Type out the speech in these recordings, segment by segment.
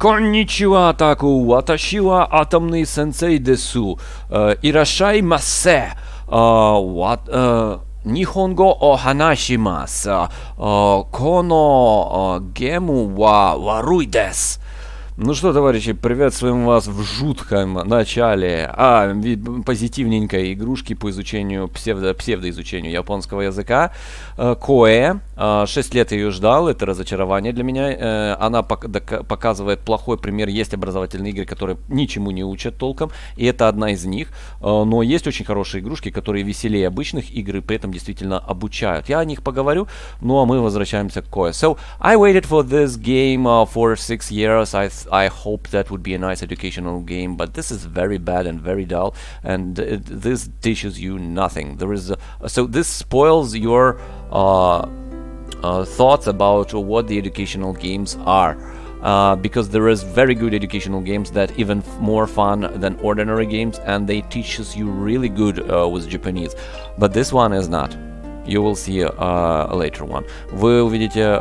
Конничуа таку, ваташи ва атомный сенсей десу. Ирашай массе. Нихонго о ханашимасу. Коно гему ва варуй дес. Ну что, товарищи, приветствуем вас в жутком начале позитивненькой игрушки по изучению, псевдоизучению японского языка. KOE. 6 лет я ее ждал, это разочарование для меня. Она показывает плохой пример. Есть образовательные игры, которые ничему не учат толком, и это одна из них. Но есть очень хорошие игрушки, которые веселее обычных игр и при этом действительно обучают. Я о них поговорю, ну а мы возвращаемся к KOE. So, I waited for this game for 6 years. I hope that would be a nice educational game, but this is very bad and very dull, and this teaches you nothing. So this spoils your thoughts about what the educational games are. Because there is very good educational games that even more fun than ordinary games, and they teaches you really good with Japanese. But this one is not. You will see a later one. Вы увидите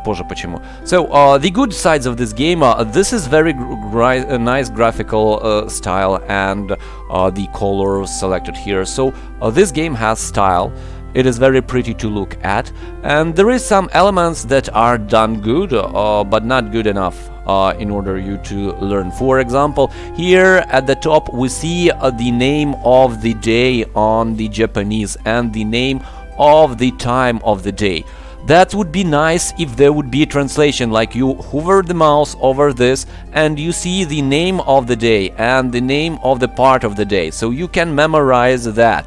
позже почему. So the good sides of this game, this is very nice graphical style and the colors selected here. So this game has style. It is very pretty to look at, and there is some elements that are done good, but not good enough in order you to learn. For example, here at the top we see the name of the day on the Japanese and the name of the time of the day. That would be nice if there would be a translation, like you hover the mouse over this and you see the name of the day and the name of the part of the day, so you can memorize that.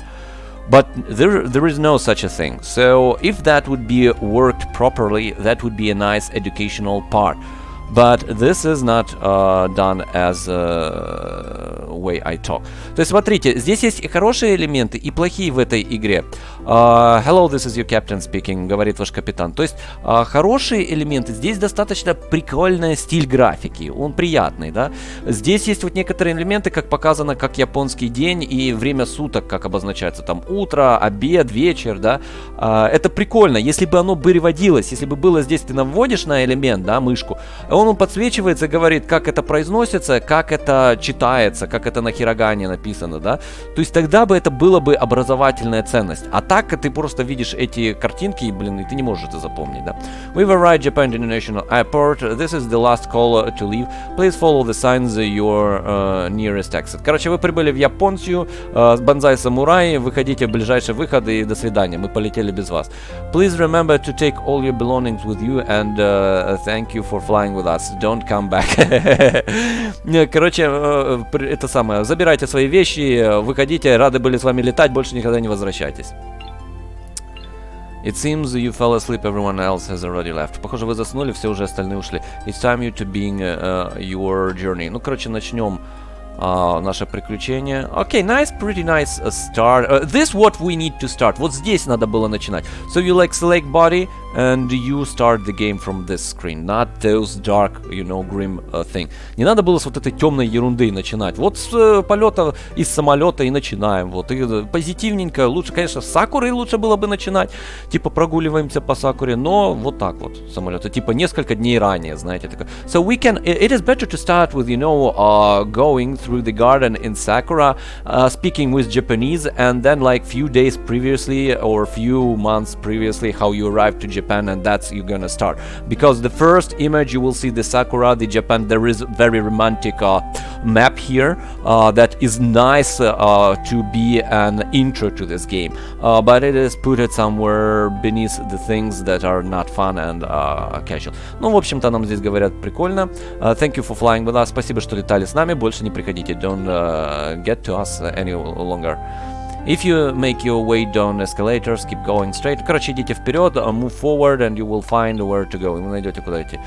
But there is no such a thing. So if that would be worked properly, that would be a nice educational part. But this is not done as way I talk. То есть смотрите, здесь есть и хорошие элементы, и плохие в этой игре. Hello, this is your captain speaking, говорит ваш капитан. То есть хорошие элементы, здесь достаточно прикольный стиль графики, он приятный, да. Здесь есть вот некоторые элементы, как показано, как японский день и время суток, как обозначается там утро, обед, вечер, да. Это прикольно, если бы оно переводилось, если бы было здесь, ты наводишь на элемент, да, мышку, он подсвечивается и говорит, как это произносится, как это читается, как это на хирогане написано, да. То есть тогда бы это было бы образовательная ценность. А так ты просто видишь эти картинки, и, блин, и ты не можешь это запомнить, да. We've arrived Japan International Airport. This is the last call to leave. Please follow the signs your nearest exit. Короче, вы прибыли в Японию, банзай самурай, выходите в ближайший выход и до свидания. Мы полетели без вас. Please remember to take all your belongings with you and thank you for flying with us. Don't come back. Короче, это самое. Забирайте свои вещи, выходите, рады были с вами летать, больше никогда не возвращайтесь. It seems you fell asleep, everyone else has already left. Похоже, вы заснули, все уже остальные ушли. It's time you to begin your journey. Ну, короче, начнем наше приключение. Okay, nice, pretty nice start. This what we need to start. Вот здесь надо было начинать. So you like select body and you start the game from this screen, not those dark, you know, grim thing. Не надо было с вот этой темной ерунды начинать. Вот с полета из самолета и начинаем. Вот и позитивненько. Лучше, конечно, с Сакурой лучше было бы начинать. Типа прогуливаемся по Сакуре, но вот так вот самолета. Типа несколько дней ранее, знаете. Такое. So we can. It is better to start with, you know, going through the garden in Sakura, speaking with Japanese, and then like few days previously or few months previously, how you arrived to Japan, and that's you're gonna start. Because the first image you will see the Sakura, the Japan. There is very romantic map here that is nice to be an intro to this game, but it is put it somewhere beneath the things that are not fun and casual. Ну, в общем-то, нам здесь говорят прикольно. Thank you for flying with us. Спасибо, что летали с нами. Больше не приходите. Don't get to us any longer. If you make your way down escalators, keep going straight. Короче, идите вперед, move forward, and you will find where to go. Вы найдете, куда идти.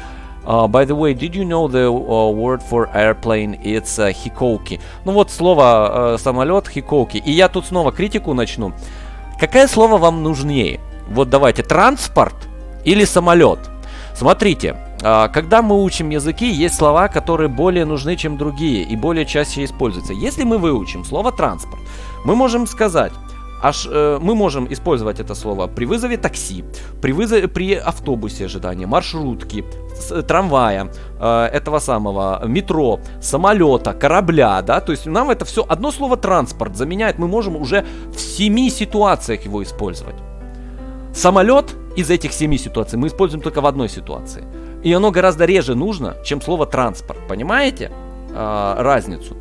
By the way, did you know the word for airplane? It's hikoki. Ну вот слово самолет hikoki. И я тут снова критику начну. Какое слово вам нужнее? Вот давайте, транспорт или самолет? Смотрите, когда мы учим языки, есть слова, которые более нужны, чем другие, и более чаще используются. Если мы выучим слово «транспорт», мы можем сказать мы можем использовать это слово при вызове такси, при автобусе ожидания, маршрутки, трамвая, этого самого метро, самолета, корабля, да, то есть нам это все одно слово транспорт заменяет, мы можем уже в 7 ситуациях его использовать. Самолет из этих 7 ситуаций мы используем только в одной ситуации, и оно гораздо реже нужно, чем слово транспорт, понимаете разницу?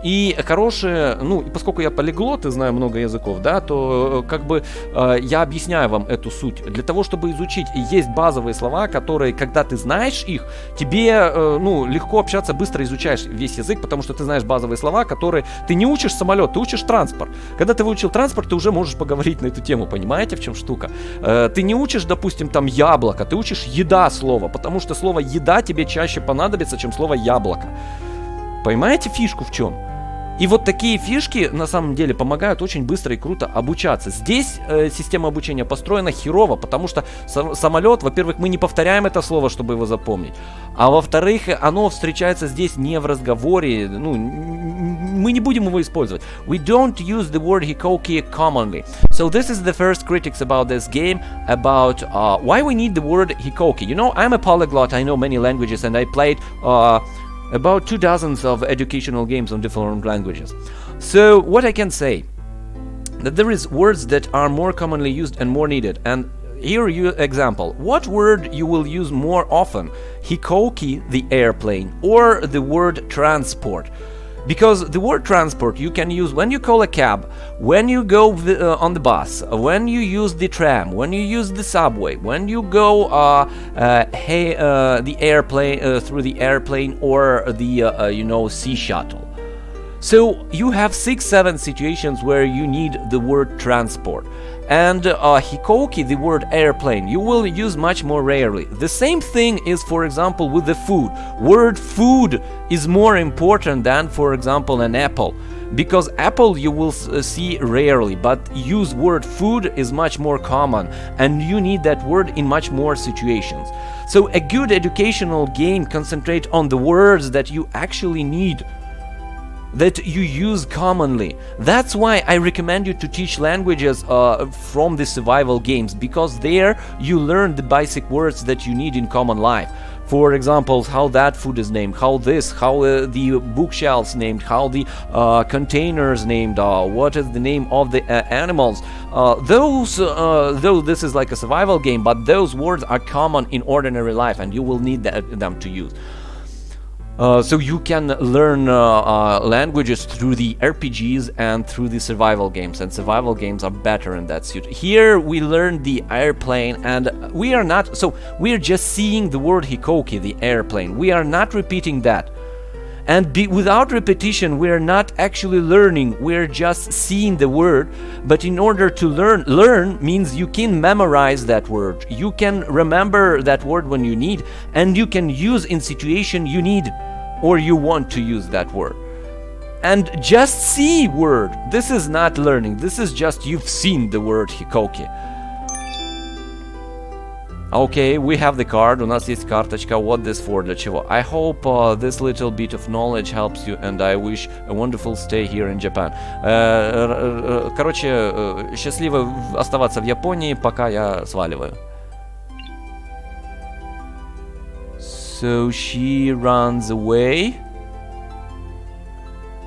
И хорошие, ну, и поскольку я полиглот и знаю много языков, да, то как бы я объясняю вам эту суть. Для того, чтобы изучить, есть базовые слова, которые, когда ты знаешь их, тебе, ну, легко общаться, быстро изучаешь весь язык, потому что ты знаешь базовые слова, которые... Ты не учишь самолет, ты учишь транспорт. Когда ты выучил транспорт, ты уже можешь поговорить на эту тему, понимаете, в чем штука? Ты не учишь, допустим, там яблоко, ты учишь еда слово, потому что слово еда тебе чаще понадобится, чем слово яблоко. Понимаете фишку в чем? И вот такие фишки на самом деле помогают очень быстро и круто обучаться. Здесь система обучения построена херово, потому что самолет, во-первых, мы не повторяем это слово, чтобы его запомнить, а во-вторых, оно встречается здесь не в разговоре, ну, мы не будем его использовать. We don't use the word hikoki commonly. So this is the first critics about this game, about why we need the word hikoki. You know, I'm a polyglot, I know many languages, and I played about 2 dozens of educational games on different languages. So what I can say, that there is words that are more commonly used and more needed. And here you example, what word you will use more often? Hikoki, the airplane, or the word transport? Because the word transport you can use when you call a cab, when you go on the bus, when you use the tram, when you use the subway, when you go the airplane through the airplane or the sea shuttle. So you have 6-7 situations where you need the word transport. And hikoki, the word airplane, you will use much more rarely. The same thing is, for example, with the food. Word food is more important than, for example, an apple. Because apple you will see rarely, but use word food is much more common. And you need that word in much more situations. So a good educational game concentrates on the words that you actually need, that you use commonly. That's why I recommend you to teach languages from the survival games, because there you learn the basic words that you need in common life. For example, how that food is named, how the bookshelves named, how the containers named, what is the name of the animals. Though this is like a survival game, but those words are common in ordinary life and you will need them to use. So you can learn languages through the RPGs and through the survival games, and survival games are better in that suit. Here we learn the airplane, and we're just seeing the word hikoki, the airplane. We are not repeating that. And without repetition, we're not actually learning, we're just seeing the word. But in order to learn means you can memorize that word. You can remember that word when you need, and you can use in situation you need or you want to use that word. And just see word. This is not learning. This is just you've seen the word hikoki. Okay, we have the card. У нас есть карточка. What this for? Для чего? I hope this little bit of knowledge helps you, and I wish a wonderful stay here in Japan. Короче, счастливо оставаться в Японии, пока я сваливаю. So she runs away.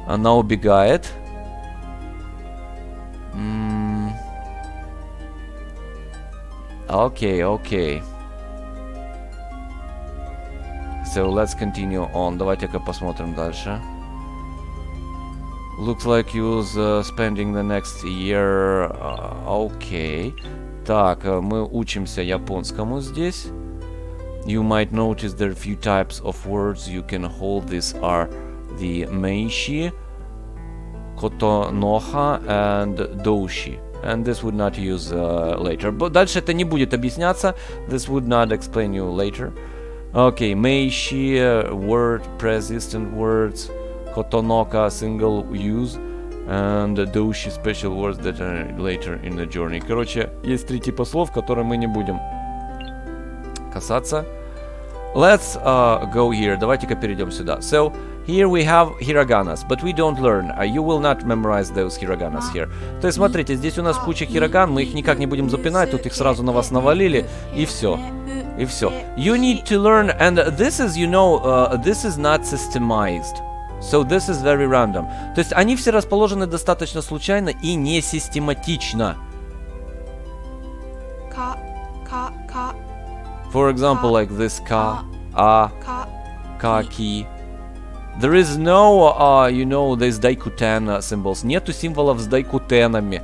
Она убегает. Okay. So let's continue on. Давайте-ка посмотрим дальше. Looks like you was spending the next year. Okay. Так, мы учимся японскому здесь. You might notice there are a few types of words you can hold. These are the meishi, kotonoha, and doushi. And this would not use later. But дальше это не будет объясняться. This would not explain you later. Okay, meishi, word, persistent words, kotonoka, single use, and doushi, special words that are later in the journey. Короче, есть 3 типа слов, которые мы не будем касаться. let's go here. Давайте-ка перейдем сюда. So here we have hiraganas, but we don't learn. You will not memorize those hiraganas here. То есть, смотрите, здесь у нас куча хироган, мы их никак не будем запинать, тут их сразу на вас навалили, и все. И все. You need to learn, and this is, you know, this is not systemized. So this is very random. То есть они все расположены достаточно случайно и не систематично. For example, like this ka, a, ka, ki. There is no, you know, these daikuten symbols. Нету символов с дайкутенами.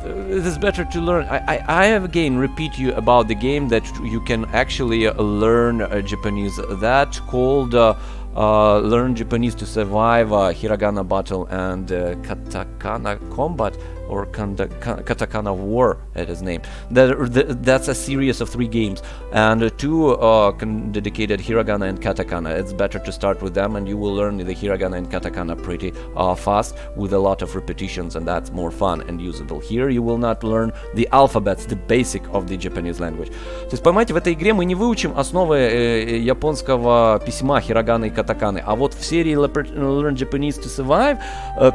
It is better to learn. I have again repeat you about the game that you can actually learn Japanese. That called Learn Japanese to Survive Hiragana Battle and Katakana Combat, or Katakana War, it is named. That's a series of 3 games, and 2 dedicated Hiragana and Katakana. It's better to start with them, and you will learn the Hiragana and Katakana pretty fast with a lot of repetitions, and that's more fun and usable. Here you will not learn the alphabets, the basic of the Japanese language. То есть, понимаете, в этой игре мы не выучим основы японского письма Hiragana и Katakana, а вот в серии Learn Japanese to Survive,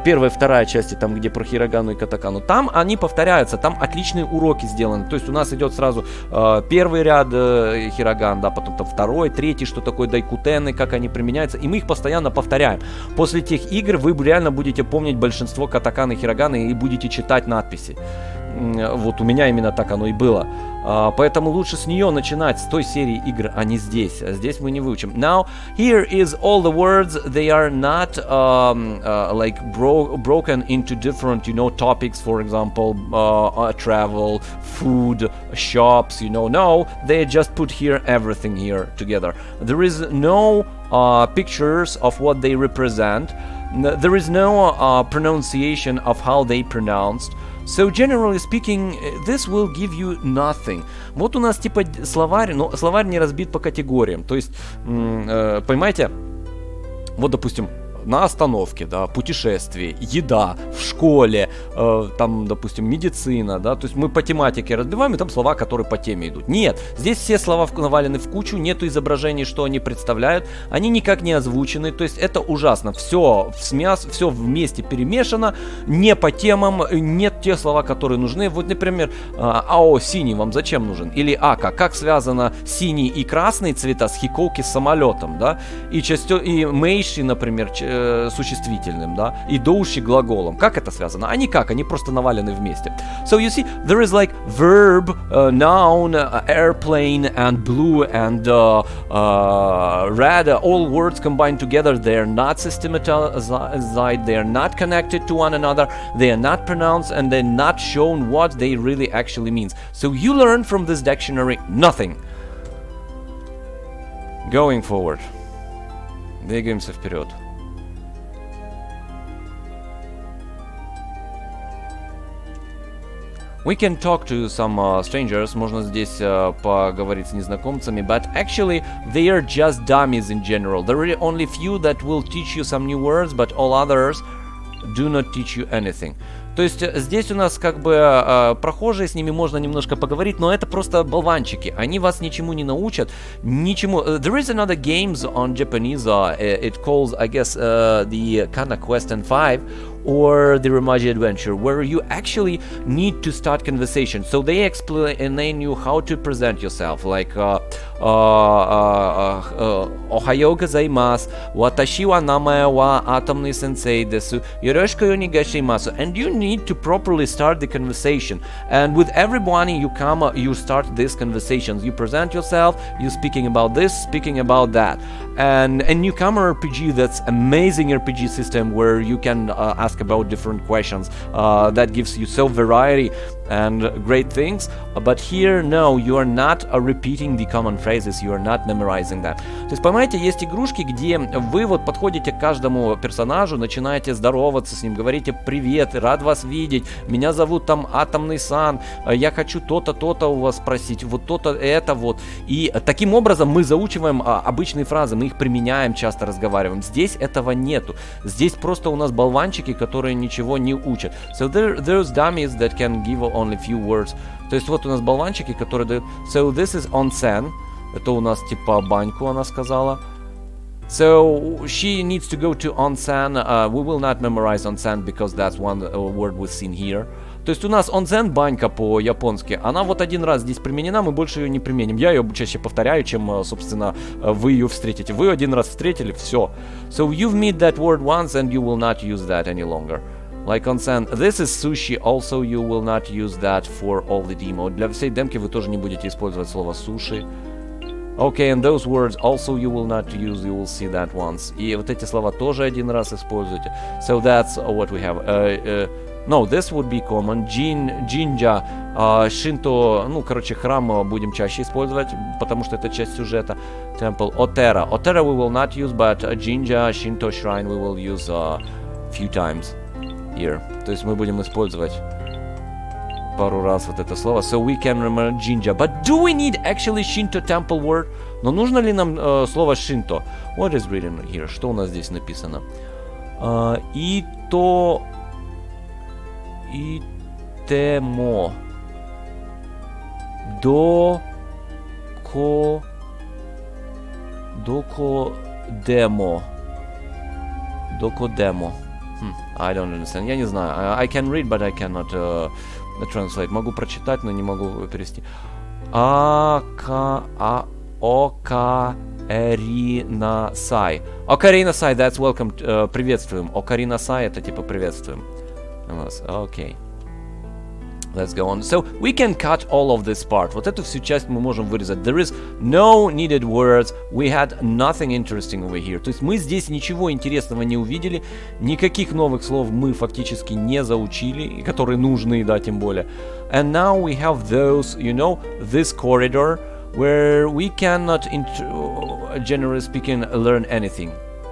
первая и вторая части, там где про Хирогану и Катакану, там они повторяются, там отличные уроки сделаны. То есть у нас идет сразу первый ряд хироган, да, потом там второй, третий, что такое дайкутены, как они применяются, и мы их постоянно повторяем. После тех игр вы реально будете помнить большинство катаканы и хироганы и будете читать надписи. Вот у меня именно так оно и было. Поэтому лучше с нее начинать, с той серии игр, а не здесь. Здесь мы не выучим. Now, here is all the words. They are not like broken into different, you know, topics. For example, travel, food, shops. You know, no, they just put here everything here together. There is no pictures of what they represent. There is no pronunciation of how they pronounced. So generally speaking, this will give you nothing. Вот у нас типа словарь, но словарь не разбит по категориям. То есть, понимаете, вот допустим, на остановке, да, путешествие, еда, в школе, там, допустим, медицина, да, то есть мы по тематике разбиваем, и там слова, которые по теме идут. Нет, здесь все слова навалены в кучу, нету изображений, что они представляют, они никак не озвучены, то есть это ужасно, все все вместе перемешано, не по темам, нет тех слова, которые нужны. Вот, например, АО синий вам зачем нужен? Или АКА, как связано синий и красный цвета с хикоки, с самолетом, да, и мейши, например, существительным, да, и доуши глаголом. Как это связано? А никак, они просто навалены вместе. So you see, there is like verb, noun, airplane, and blue, and red, all words combined together. They are not systematized, they are not connected to one another, they are not pronounced, and they're not shown what they really actually means. So you learn from this dictionary nothing. Going forward. Двигаемся вперед. We can talk to some strangers, можно здесь поговорить с незнакомцами, but actually they are just dummies in general. There are only few that will teach you some new words, but all others do not teach you anything. То есть здесь у нас как бы прохожие, с ними можно немножко поговорить, но это просто болванчики. Они вас ничему не научат, ничему. There is another games on Japanese. It calls, I guess, the Kana Question 5 or the Remaji Adventure, where you actually need to start conversation. So they explain you how to present yourself, like Ohayo gozaimasu, watashi wa namae wa Atomni sensei desu, yoroshiku onegaishimasu, and you need to properly start the conversation. And with everyone you come, you start these conversations. You present yourself, you speaking about this, speaking about that. And a newcomer RPG, that's amazing RPG system where you can ask about different questions. That gives you so variety and great things. But here, no, you are not repeating the common phrases, you are not memorizing that. То есть, понимаете, есть игрушки, где вы вот подходите к каждому персонажу, начинаете здороваться с ним, говорите «Привет, рад вас видеть, меня зовут там Атомный Сан, я хочу то-то, то-то у вас спросить, вот то-то, это вот». И таким образом мы заучиваем обычные фразы, мы их применяем, часто разговариваем. Здесь этого нету. Здесь просто у нас болванчики, которые ничего не учат. So there's dummies that can give only few words. То есть вот у нас болванчики, которые дают. So this is onsen. Это у нас типа баньку она сказала. So she needs to go to onsen. We will not memorize onsen because that's one word we've seen here. То есть у нас onsen, банька по-японски, она вот один раз здесь применена, мы больше ее не применим. Я ее чаще повторяю, чем, собственно, вы ее встретите. Вы один раз встретили, все. So you've met that word once and you will not use that any longer. Like onsen, this is sushi, also you will not use that for all the demo. Для всей демки вы тоже не будете использовать слово суши. Okay, and those words also you will not use, you will see that once. И вот эти слова тоже один раз используйте. So that's what we have. No, this would be common. Jinja, Shinto, ну, короче, храм будем чаще использовать, потому что это часть сюжета. Temple, Otera. Otera we will not use, but Jinja, Shinto shrine we will use a few times here. То есть мы будем использовать пару раз вот это слово. So we can remember Jinja. But do we need actually Shinto temple word? Но нужно ли нам слово Shinto? What is written here? Что у нас здесь написано? Itemo. Dokodemo. I don't understand. Я не знаю. I can read, but I cannot translate. Могу прочитать, но не могу перевести. Окаринасай. Окаринасай, that's welcome. Приветствуем. Окаринасай, это типа приветствуем. Окей. Let's go on. So we can cut all of this part. Вот эту всю часть мы можем вырезать. There is no needed words. We had nothing interesting over here. То есть мы здесь ничего интересного не увидели. Никаких новых слов мы фактически не заучили, которые нужны, да, тем более. And now we have those, you know, this corridor where we cannot, generally speaking, learn anything.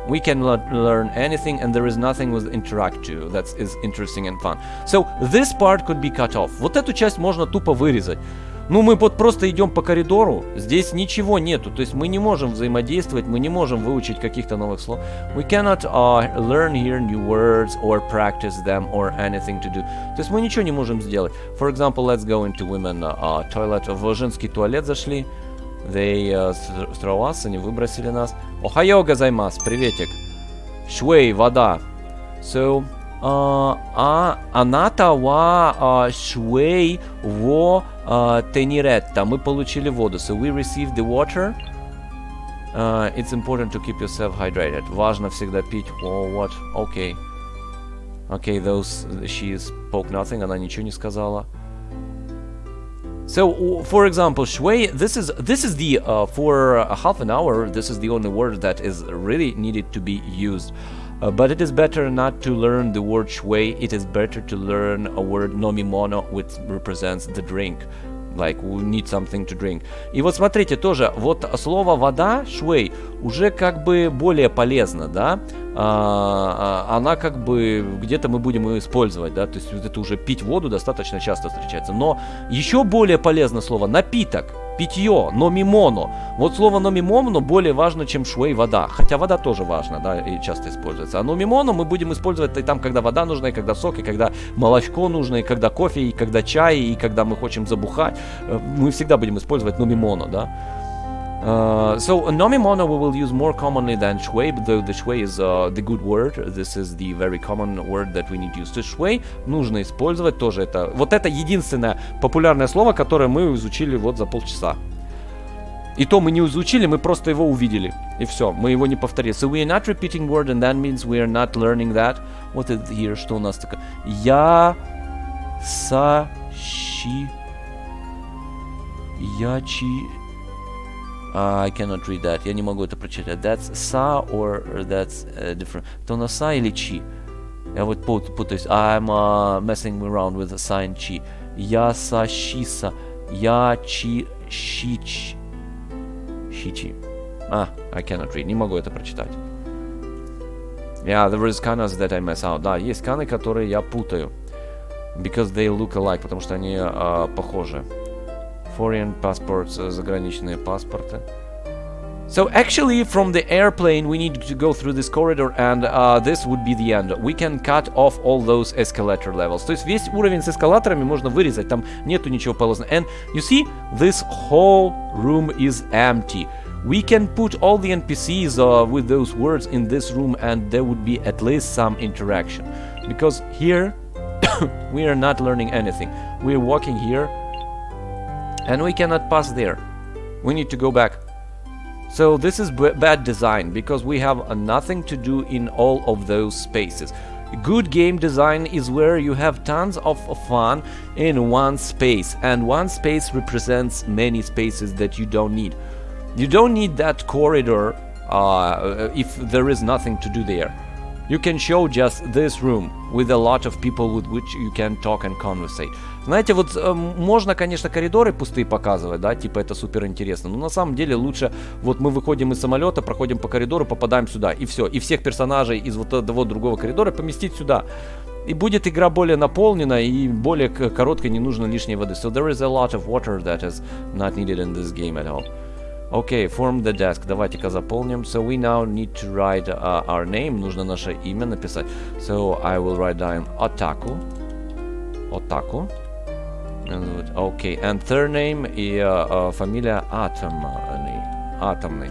We cannot learn anything, and there is nothing with interact to that is interesting and fun. So this part could be cut off. Вот эту часть можно тупо вырезать. Ну, мы вот просто идем по коридору, здесь ничего нету, то есть мы не можем взаимодействовать, мы не можем выучить каких-то новых слов. We cannot learn here new words or practice them or anything to do. То есть мы ничего не можем сделать. For example, let's go into women toilet. В женский туалет зашли. They throw us, они выбросили нас. Охайо газаймас, приветик. Шуэй, вода. So, аната ва шуэй во тениретта. Мы получили воду. So we received the water. It's important to keep yourself hydrated. Важно всегда пить. Oh, what? Okay. Okay, those, she spoke nothing. Она ничего не сказала. So, for example, shui, this is the, for half an hour, this is the only word that is really needed to be used. But it is better not to learn the word shui, it is better to learn a word nomimono, which represents the drink. Like, we need something to drink. И вот смотрите, тоже, вот слово вода, швей, уже как бы более полезно, да? Она как бы, где-то мы будем ее использовать, да? То есть вот это уже пить воду достаточно часто встречается. Но еще более полезно слово напиток, питье, номимоно. Вот слово номимоно более важно, чем швей, вода. Хотя вода тоже важна, да, и часто используется. А номимоно мы будем использовать и там, когда вода нужна, и когда сок, и когда молочко нужно, и когда кофе, и когда чай, и когда мы хотим забухать. Мы всегда будем использовать номимоно, да. So nomimono we will use more commonly than shui, though the shui is the good word. This is the very common word that we need to use. So shui нужно использовать тоже это. Вот это единственное популярное слово, которое мы изучили вот за полчаса. И то мы не изучили, мы просто его увидели. И все, мы его не повторили. So we are not repeating word, and that means we are not learning that. Вот это here, что у нас такое? Я са щи ячи. I cannot read that. Я не могу это прочитать. That's sa or that's different. Это у нас sa или chi? Я вот путаюсь. I'm messing around with the sa and chi. Я са щиса. Я чи щич. Щичи. I cannot read. Не могу это прочитать. Yeah, there is kanas that I mess out. Да, есть каны, которые я путаю. Because they look alike. Потому что они похожи. Foreign passports, заграничные паспорты. So actually from the airplane we need to go through this corridor, and this would be the end. We can cut off all those escalator levels. То есть весь уровень с эскалаторами можно вырезать, там нету ничего полезного. And you see, this whole room is empty. We can put all the NPCs with those words in this room, and there would be at least some interaction. Because here we are not learning anything. We are walking here and we cannot pass there. We need to go back. So this is bad design, because we have nothing to do in all of those spaces. Good game design is where you have tons of fun in one space, and one space represents many spaces that you don't need. You don't need that corridor if there is nothing to do there. You can show just this room with a lot of people with which you can talk and conversate. Знаете, вот можно, конечно, коридоры пустые показывать, да, типа это супер интересно, но на самом деле лучше, вот мы выходим из самолета, проходим по коридору, попадаем сюда, и все. И всех персонажей из вот этого другого коридора поместить сюда. И будет игра более наполнена и более короткой, не нужно лишней воды. So there is a lot of water that is not needed in this game at all. Okay, form the desk. Давайте-ка заполним. So we now need to write our name. Нужно наше имя написать. So I will write down Otaku. Otaku. Okay, and third name и фамилия Атомный. Атомный.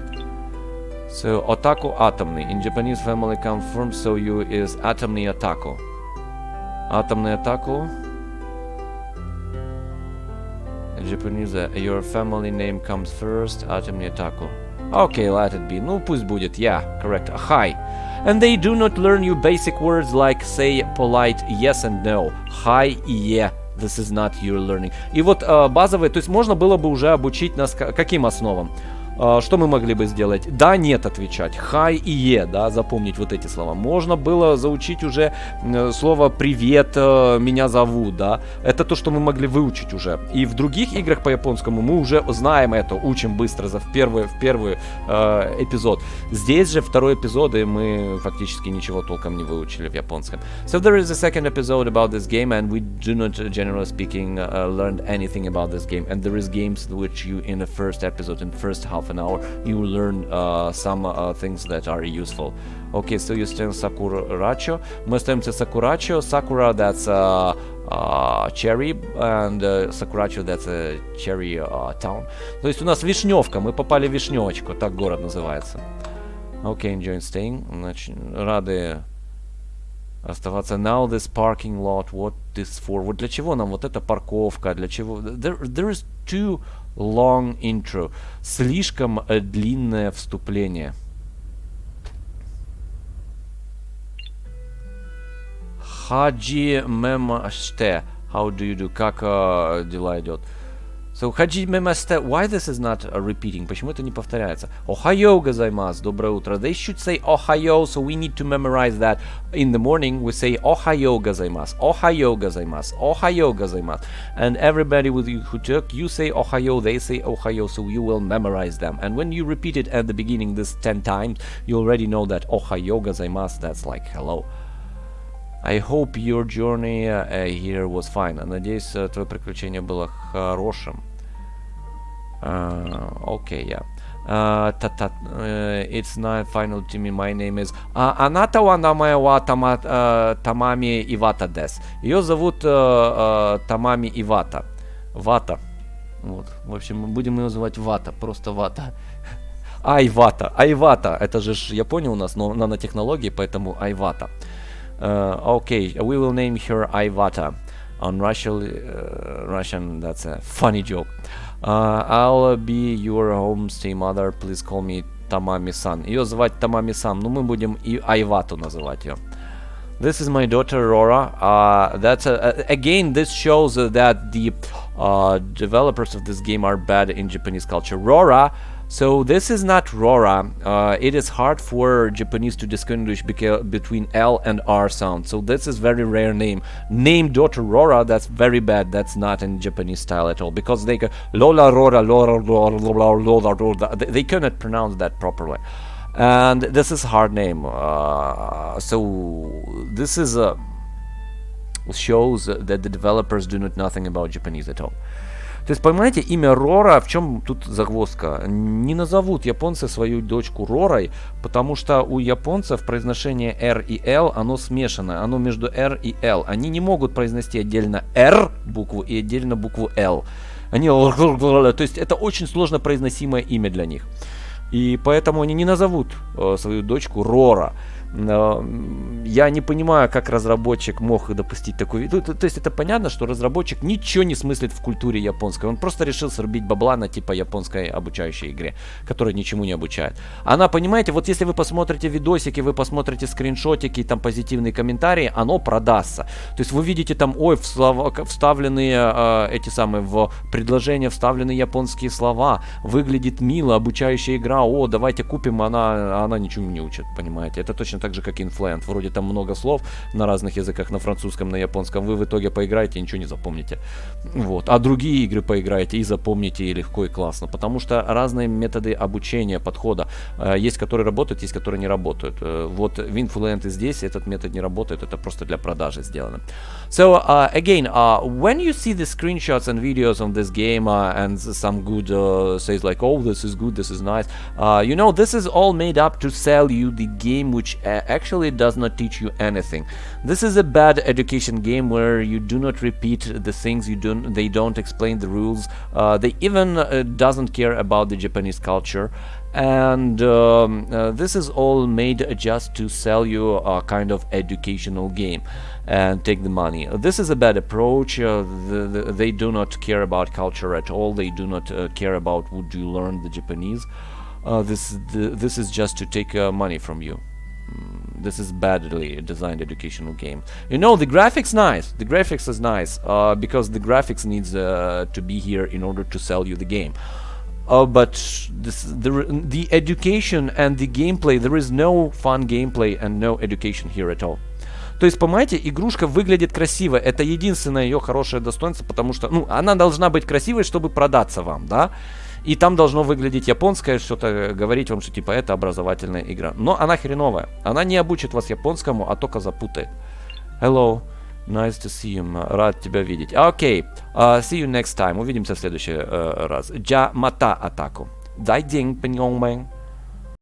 So Otaku Атомный. In Japanese family comes from, so you is Атомный Otaku. Атомный Otaku. In Japanese, your family name comes first, Атомный Otaku. Okay, let it be. Ну, пусть будет. Yeah, correct. Hi. And they do not learn you basic words like say polite yes and no. Hi и yeah. This is not your learning. И вот базовые, то есть можно было бы уже обучить нас каким основам? Что мы могли бы сделать? Да, нет отвечать. Хай и е, да, запомнить вот эти слова. Можно было заучить уже слово «привет», «меня зовут», да. Это то, что мы могли выучить уже. И в других играх по японскому мы уже знаем это, учим быстро в первый эпизод. Здесь же второй эпизод, и мы фактически ничего толком не выучили в японском. So there is a second episode about this game, and we do not, generally speaking, learn anything about this game. And there is games which you, in the first episode, in first half an hour, you will learn some things that are useful. Okay, so you stand Sakuracho. Мы остаемся Sakuracho. Sakura, that's cherry, and Sakuracho, that's a cherry town. То есть у нас Вишневка, мы попали в Вишневочку, так город называется. Okay, enjoy staying. Значит, рады оставаться. Now this parking lot, what this for? Вот для чего нам вот эта парковка? Для чего? There is too long intro. Слишком длинное вступление. Хаджи мемаште. How do you do? Как дела идет? So, хаджи мемаште. Why this is not repeating? Почему это не повторяется? Охайо газаймас. Доброе утро. They should say охайо, so we need to memorize that. In the morning we say охайо газаймас. Охайо газаймас. Охайо газаймас. And everybody who took, you say охайо, they say охайо, so you will memorize them. And when you repeat it at the beginning this 10 times, you already know that охайо газаймас, that's like hello. I hope your journey here was fine. Надеюсь, твое приключение было хорошим. Okay, yeah. It's not final to me. My name is... Аната ва намае ва Тамами Ивата дес. Ее зовут Тамами Ивата. Вата. Вот. В общем, мы будем ее называть Вата. Просто Вата. Айвата. Айвата. Это же Япония у нас, но нанотехнологии, поэтому Айвата. Okay, we will name her Ivata. On Russian, that's a funny joke. I'll be your homestay mother. Please call me Tamami-san. Ее звать Tamami-san. Ну, мы будем и Айвату называть ее. This is my daughter Rora. That's again, this shows that the developers of this game are bad in Japanese culture. Rora. So this is not Rora. It is hard for Japanese to distinguish between L and R sound. So this is very rare name. Name daughter Rora, that's very bad. That's not in Japanese style at all. Because they go Lola Rora, Lola Rora, Lola Rora. They cannot pronounce that properly. And this is hard name. So this is shows that the developers do not nothing about Japanese at all. То есть, понимаете, имя Рора, в чем тут загвоздка? Не назовут японцы свою дочку Ророй, потому что у японцев произношение R и L, оно смешано, оно между R и L. Они не могут произнести отдельно R букву и отдельно букву L. Они, то есть это очень сложно произносимое имя для них. И поэтому они не назовут свою дочку Рора. Я не понимаю, как разработчик мог допустить такую... То есть это понятно, что разработчик ничего не смыслит в культуре японской. Он просто решил срубить бабла на типа японской обучающей игре, которая ничему не обучает. Она, понимаете, вот если вы посмотрите видосики, вы посмотрите скриншотики, там позитивные комментарии, оно продастся. То есть вы видите там, ой, вставленные эти самые в предложения, вставлены японские слова, выглядит мило, обучающая игра, о, давайте купим, она ничему не учит, понимаете. Это точно так же, как Influent. Вроде там много слов на разных языках, на французском, на японском. Вы в итоге поиграете и ничего не запомните. Вот. А другие игры поиграете и запомните и легко, и классно. Потому что разные методы обучения, подхода. Есть, которые работают, есть, которые не работают. Вот в Influent и здесь этот метод не работает. Это просто для продажи сделано. So, again, when you see the screenshots and videos on this game and some good says like, oh, this is good, this is nice. You know, this is all made up to sell you the game which actually does not teach you anything. This is a bad education game where you do not repeat the things they don't explain the rules. They even doesn't care about the Japanese culture. And this is all made just to sell you a kind of educational game and take the money. This is a bad approach. They do not care about culture at all. They do not care about would you learn the Japanese. This is just to take money from you. This is badly designed educational game. You know, the graphics nice. The graphics is nice because the graphics needs to be here in order to sell you the game. But the education and the gameplay, there is no fun gameplay and no education here at all. То есть, понимаете, игрушка выглядит красиво. Это единственное ее хорошее достоинство, потому что, ну, она должна быть красивой, чтобы продаться вам, да? И там должно выглядеть японское, что-то говорить вам, что типа это образовательная игра. Но она хреновая. Она не обучит вас японскому, а только запутает. Hello. Nice to see you. Рад тебя видеть. Окей. See you next time. Увидимся в следующий раз. Джа мата атаку. Дай день, пеньонмэн.